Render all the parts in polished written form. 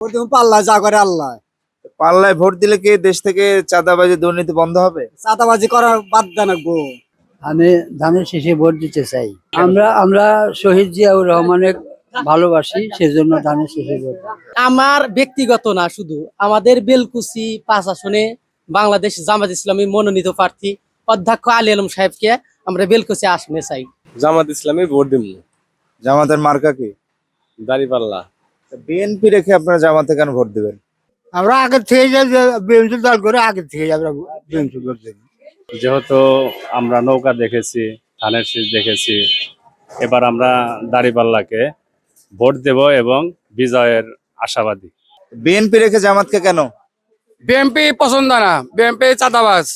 পাল্লা যা করে আল্লাহ। পাল্লায় ভোট দিলে কি দেশ থেকে চাঁদাবাজি দুর্নীতি বন্ধ হবে? চাঁদাবাজি করার বাদ দেন গো। আমি ধানের শেষে ভোট দিতে চাই। আমরা শহীদ জিয়াউর রহমানের ভালোবাসি, সেজন্য ধানের শেষে ভোট দেব। আমার ব্যক্তিগত না, শুধু আমাদের বেলকুচি 5 আসনে বাংলাদেশ জামাত ইসলামী মনোনীত প্রার্থী অধ্যক্ষ আলী আলম সাহেবকে আমরা বেলকুচি আসনে চাই। জামাত ইসলামী ভোট দিব। জামাতের মার্কা কি? দাঁড়িপাল্লা। বিএনপি রেখে আপনারা জামাতে কেন ভোট দিবেন? আমরা আগে থেকে বিএনপি দল করে আগে থেকে আমরা বিএনপি ভোট দেব। যেহেতু আমরা নৌকা দেখেছি, ধানের শীষ দেখেছি, এবার আমরা দাঁড়িপাল্লাকে ভোট দেব এবং বিজয়ের আশাবাদী। বিএনপি রেখে জামাতকে কেন? বিএনপি পছন্দ না, বিএনপি চাঁদাবাজ।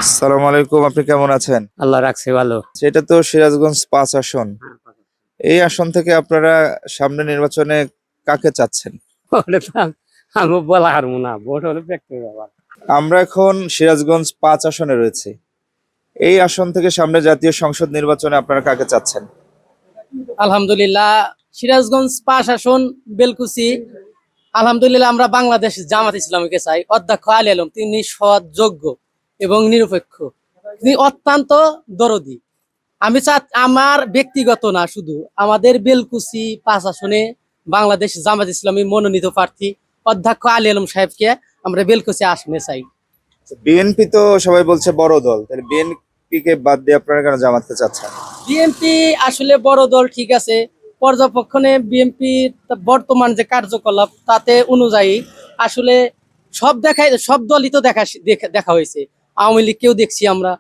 আসসালামু আলাইকুম, আপনি কেমন আছেন? আল্লাহ রাখছে ভালো। সেটা তো সিরাজগঞ্জ 5 আসন। এই আসন থেকে আপনারা সামনে নির্বাচনে কাকে চাচ্ছেন? আমি বলা হারবো না, ভোট হলে ব্যক্তিগত ব্যাপার। আমরা এখন সিরাজগঞ্জ 5 আসনে রয়েছে। এই আসন থেকে সামনে জাতীয় সংসদ নির্বাচনে আপনারা কাকে চাচ্ছেন? আলহামদুলিল্লাহ, সিরাজগঞ্জ 5 আসন বেলকুচি, আলহামদুলিল্লাহ আমরা বাংলাদেশ জামাত ইসলামীকে চাই। অধ্যক্ষ আলী আলম তিনি সৎ, যোগ্য এবং নিরপেক্ষ, তিনি অত্যন্ত দরদি। আমি আমার ব্যক্তিগত না, শুধু আমাদের বেলকুচি 5 আসনে বাংলাদেশ জামাত ইসলামী মনোনীত প্রার্থী অধ্যক্ষ আলী আলম সাহেবকে আমরা বেলকুচি আসনে চাই। বিএনপি তো সবাই বলছে বড় দল, তাহলে বিএনপি কে বাদ দিয়ে আপনারা কেন জামাতকে চাচ্ছেন? বিএনপি আসলে বড় দল, ঠিক আছে, পর্যবেক্ষণে বিএনপি বর্তমান যে কার্যকলাপ তাতে অনুযায়ী আসলে সব দলই তো দেখা হয়েছে। আওয়ামী লীগকেও দেখছি আমরা,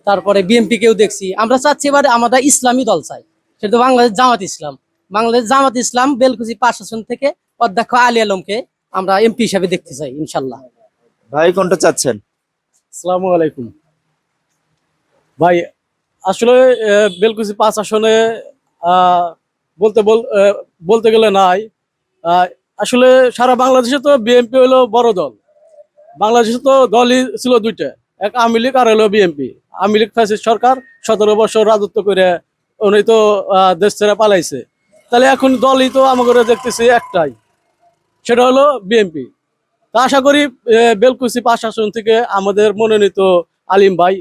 তারপরে বিএনপি কেও দেখছি। আমরা চাচ্ছি এবারে আমরা ইসলামী দল চাই, সেটা বাংলাদেশ জামাত ইসলাম। বাংলাদেশ জামাত ইসলাম বেলকুচি 5 আসন থেকে অধ্যক্ষ আলী আলমকে আমরা এমপি হিসাবে দেখতে চাই ইনশাল্লাহ। ভাই কোনটা চাচ্ছেন? আসসালামু আলাইকুম ভাই। আসলে বেলকুচি 5 আসনে বলতে গেলে নাই। আসলে সারা বাংলাদেশে তো বিএনপি হলো বড় দল। বাংলাদেশে তো দলই ছিল দুইটা, এক আওয়ামী লীগ আর হলো বিএনপি। আওয়ামী লীগ ফ্যাসিস্ট সরকার 17 বছর রাজত্ব করে উনি তো দেশ ছেড়ে পালাইছে। তাহলে এখন দলই তো আমাদের দেখতেছি একটাই, সেটা হলো বিএনপি। তা আশা করি বেলকুচি 5 আসন থেকে আমাদের মনোনীত আলিম ভাই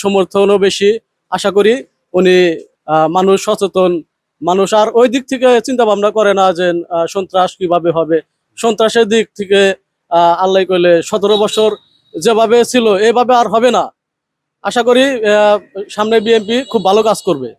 সমর্থনও বেশি। আশা করি উনি মানুষ সচেতন মানুষ, আর ওই দিক থেকে চিন্তা ভাবনা করে না যে সন্ত্রাস কিভাবে হবে। সন্ত্রাসের দিক থেকে আল্লাহ কইলে 17 বছর যেভাবে ছিল এভাবে আর হবে না। আশা করি সামনে বিএনপি খুব ভালো কাজ করবে।